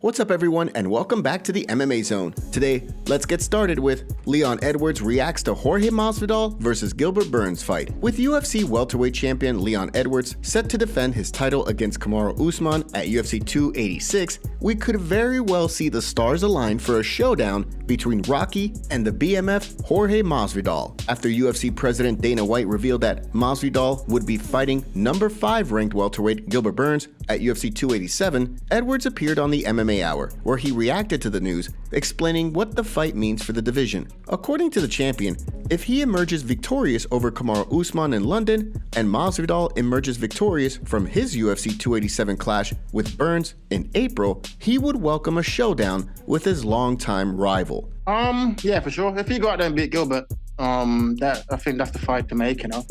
What's up everyone and welcome back to the MMA Zone. Today, let's get started with Leon Edwards reacts to Jorge Masvidal versus Gilbert Burns fight. With UFC welterweight champion Leon Edwards set to defend his title against Kamaru Usman at UFC 286, we could very well see the stars align for a showdown between Rocky and the BMF Jorge Masvidal. After UFC President Dana White revealed that Masvidal would be fighting number 5 ranked welterweight Gilbert Burns at UFC 287, Edwards appeared on the MMA Hour, where he reacted to the news, explaining what the fight means for the division. According to the champion, if he emerges victorious over Kamaru Usman in London, and Masvidal emerges victorious from his UFC 287 clash with Burns in April, he would welcome a showdown with his longtime rival. Yeah, for sure. If he go out there and beat Gilbert, I think that's the fight to make, you know.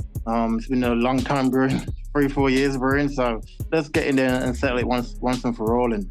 It's been a long time brewing, 3-4 years brewing, so let's get in there and settle it once and for all, and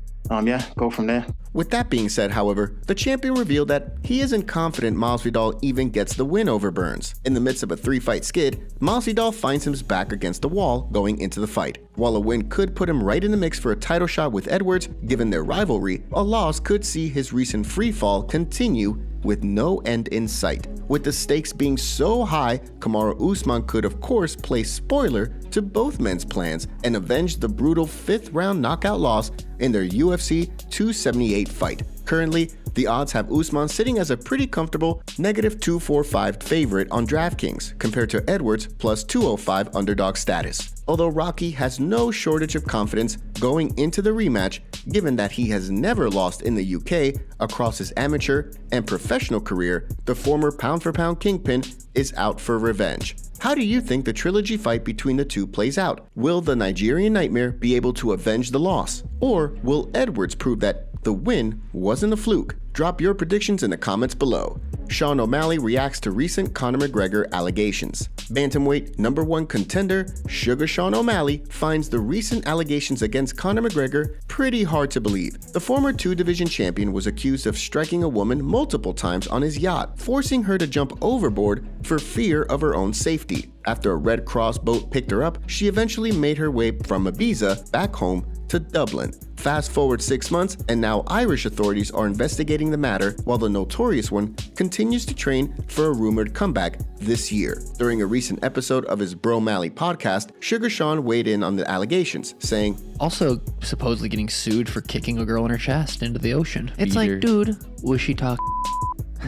yeah, go from there. With that being said, however, the champion revealed that he isn't confident Masvidal even gets the win over Burns. In the midst of a 3-fight skid, Masvidal finds his back against the wall going into the fight. While a win could put him right in the mix for a title shot with Edwards, given their rivalry, a loss could see his recent free fall continue with no end in sight. With the stakes being so high, Kamaru Usman could of course play spoiler to both men's plans and avenge the brutal 5th round knockout loss in their UFC 278 fight. Currently, the odds have Usman sitting as a pretty comfortable -245 favorite on DraftKings compared to Edwards plus 205 underdog status. Although Rocky has no shortage of confidence going into the rematch, given that he has never lost in the UK across his amateur and professional career, the former pound-for-pound kingpin is out for revenge. How do you think the trilogy fight between the two plays out? Will the Nigerian Nightmare be able to avenge the loss? Or will Edwards prove that the win wasn't a fluke? Drop your predictions in the comments below. Sean O'Malley reacts to recent Conor McGregor allegations. Bantamweight #1 contender Sugar Sean O'Malley finds the recent allegations against Conor McGregor pretty hard to believe. The former 2-division champion was accused of striking a woman multiple times on his yacht, forcing her to jump overboard for fear of her own safety. After a Red Cross boat picked her up, she eventually made her way from Ibiza back home to Dublin. Fast forward 6 months, and now Irish authorities are investigating the matter while the Notorious One continues to train for a rumored comeback this year. During a recent episode of his Bro Malley podcast, Sugar Sean weighed in on the allegations, saying, also supposedly getting sued for kicking a girl in her chest into the ocean. It's like, dude, was she talking?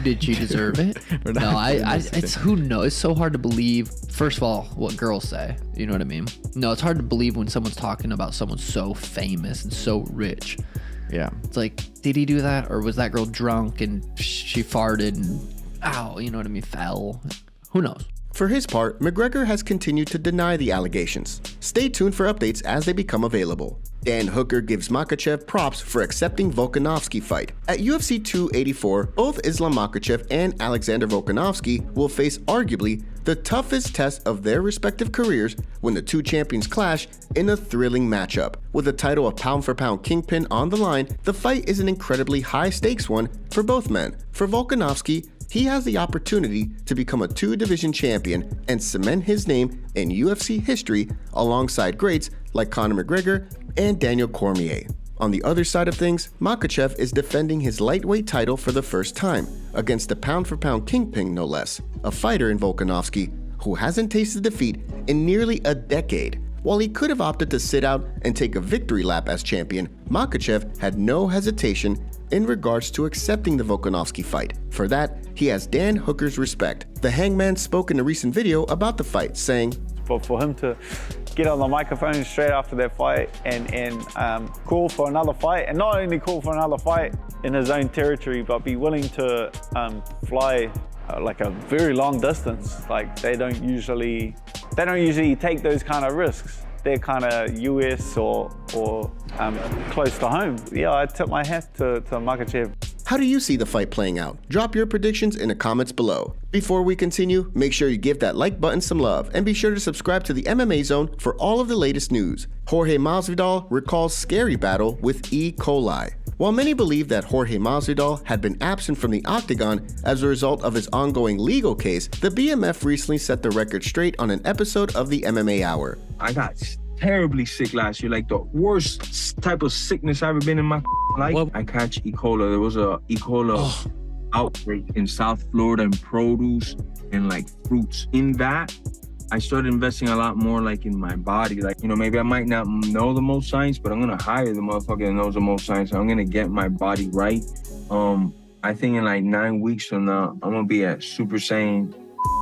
Did she deserve it? No, it's who knows. It's so hard to believe. First of all, what girls say, you know what I mean? No, it's hard to believe when someone's talking about someone so famous and so rich. Yeah. It's like, did he do that? Or was that girl drunk and she farted and, ow, you know what I mean, fell? Who knows? For his part, McGregor has continued to deny the allegations. Stay tuned for updates as they become available. Dan Hooker gives Makhachev props for accepting Volkanovski fight. At UFC 284, both Islam Makhachev and Alexander Volkanovski will face arguably the toughest test of their respective careers when the two champions clash in a thrilling matchup. With the title of pound-for-pound kingpin on the line, the fight is an incredibly high-stakes one for both men. For Volkanovski, he has the opportunity to become a 2-division champion and cement his name in UFC history alongside greats like Conor McGregor and Daniel Cormier. On the other side of things, Makhachev is defending his lightweight title for the first time against the pound-for-pound kingpin no less, a fighter in Volkanovski who hasn't tasted defeat in nearly a decade. While he could have opted to sit out and take a victory lap as champion, Makhachev had no hesitation in regards to accepting the Volkanovski fight. For that, he has Dan Hooker's respect. The Hangman spoke in a recent video about the fight, saying, For him to get on the microphone straight after that fight and call for another fight, and not only call for another fight in his own territory, but be willing to fly like a very long distance. Like they don't usually take those kind of risks. They're kind of US or close to home. Yeah, I tip my hat to Makhachev. How do you see the fight playing out? Drop your predictions in the comments below. Before we continue, make sure you give that like button some love and be sure to subscribe to the MMA Zone for all of the latest news. Jorge Masvidal recalls scary battle with E. Coli. While many believe that Jorge Masvidal had been absent from the octagon as a result of his ongoing legal case, the BMF recently set the record straight on an episode of the MMA Hour. I got terribly sick last year, like the worst type of sickness I've ever been in my life. What? I catch E. coli. There was a E. coli outbreak in South Florida in produce and like fruits. In that, I started investing a lot more like in my body. Like, you know, maybe I might not know the most science, but I'm gonna hire the motherfucker that knows the most science. I'm gonna get my body right. I think in like 9 weeks from now, I'm gonna be at Super Saiyan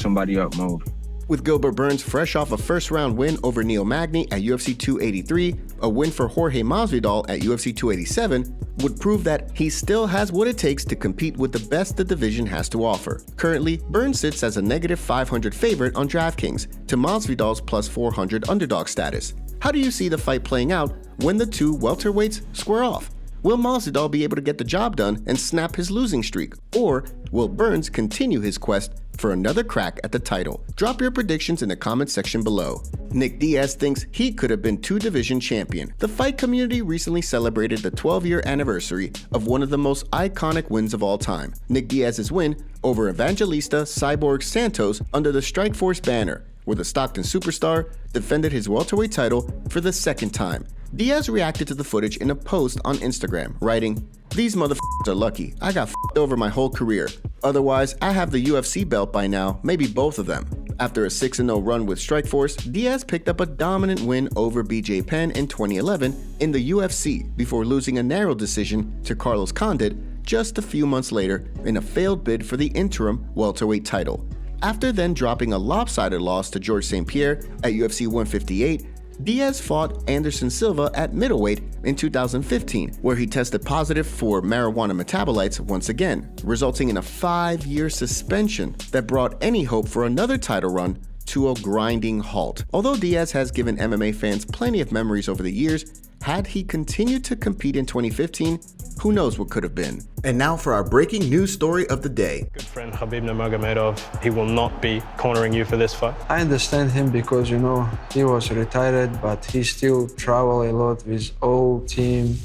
somebody up mode. With Gilbert Burns fresh off a first-round win over Neil Magny at UFC 283, a win for Jorge Masvidal at UFC 287 would prove that he still has what it takes to compete with the best the division has to offer. Currently, Burns sits as a -500 favorite on DraftKings to Masvidal's +400 underdog status. How do you see the fight playing out when the two welterweights square off? Will Masvidal be able to get the job done and snap his losing streak? Or will Burns continue his quest for another crack at the title? Drop your predictions in the comment section below. Nick Diaz thinks he could have been two-division champion. The fight community recently celebrated the 12-year anniversary of one of the most iconic wins of all time, Nick Diaz's win over Evangelista Cyborg Santos under the Strikeforce banner, where the Stockton superstar defended his welterweight title for the second time. Diaz reacted to the footage in a post on Instagram, writing, "These motherfuckers are lucky. I got f***ed over my whole career. Otherwise, I have the UFC belt by now, maybe both of them." After a 6-0 run with Strikeforce, Diaz picked up a dominant win over BJ Penn in 2011 in the UFC before losing a narrow decision to Carlos Condit just a few months later in a failed bid for the interim welterweight title. After then dropping a lopsided loss to George St. Pierre at UFC 158, Diaz fought Anderson Silva at middleweight in 2015, where he tested positive for marijuana metabolites once again, resulting in a 5-year suspension that brought any hope for another title run to a grinding halt. Although Diaz has given MMA fans plenty of memories over the years, had he continued to compete in 2015, who knows what could have been. And now for our breaking news story of the day. Good friend Khabib Nurmagomedov, he will not be cornering you for this fight. I understand him because, you know, he was retired, but he still travel a lot with all team.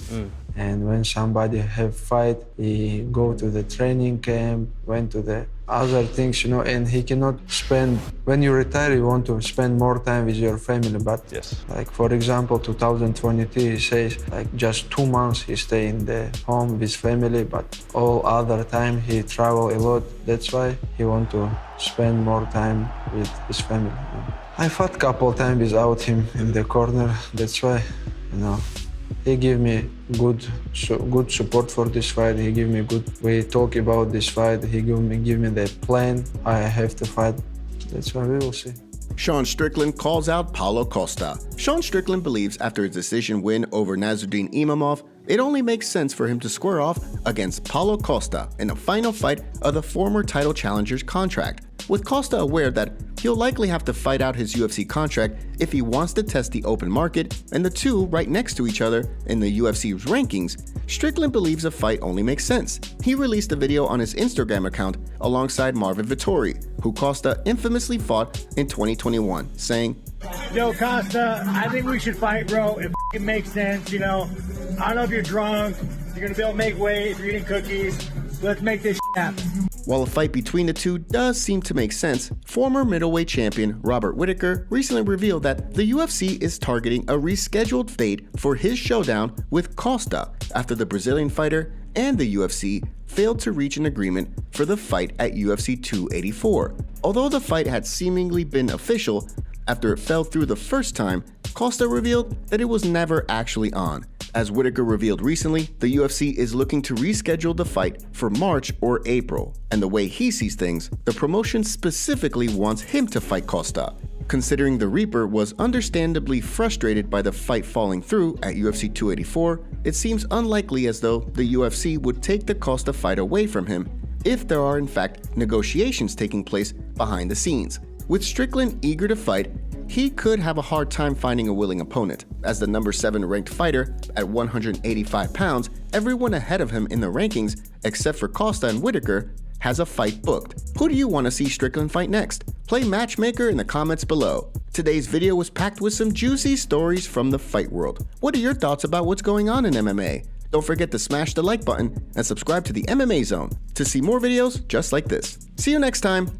And when somebody have fight, he go to the training camp, went to the other things, you know, and he cannot spend, when you retire, you want to spend more time with your family. But yes, like, for example, 2023, he says like just 2 months he stay in the home with family, but all other time he travel a lot. That's why he want to spend more time with his family. You know? I fought couple times without him in the corner. That's why, you know, he gave me good support for this fight. He gave me good. We talk about this fight. He give me the plan. I have to fight. That's why we will see. Sean Strickland calls out Paulo Costa. Sean Strickland believes after his decision win over Nasruddin Imavov, it only makes sense for him to square off against Paulo Costa in the final fight of the former title challenger's contract. With Costa aware that he'll likely have to fight out his UFC contract if he wants to test the open market, and the two right next to each other in the UFC's rankings, Strickland believes a fight only makes sense. He released a video on his Instagram account alongside Marvin Vettori, who Costa infamously fought in 2021, saying, "Yo, Costa, I think we should fight, bro. It makes sense, you know. I don't know if you're drunk, you're gonna be able to make weight, if you're eating cookies. Let's make this happen." While a fight between the two does seem to make sense, former middleweight champion Robert Whittaker recently revealed that the UFC is targeting a rescheduled date for his showdown with Costa after the Brazilian fighter and the UFC failed to reach an agreement for the fight at UFC 284. Although the fight had seemingly been official, after it fell through the first time, Costa revealed that it was never actually on. As Whittaker revealed recently, the UFC is looking to reschedule the fight for March or April, and the way he sees things, the promotion specifically wants him to fight Costa. Considering the Reaper was understandably frustrated by the fight falling through at UFC 284, it seems unlikely as though the UFC would take the Costa fight away from him if there are in fact negotiations taking place behind the scenes. With Strickland eager to fight, he could have a hard time finding a willing opponent. As the number 7 ranked fighter at 185 pounds, everyone ahead of him in the rankings, except for Costa and Whittaker, has a fight booked. Who do you want to see Strickland fight next? Play matchmaker in the comments below. Today's video was packed with some juicy stories from the fight world. What are your thoughts about what's going on in MMA? Don't forget to smash the like button and subscribe to the MMA Zone to see more videos just like this. See you next time.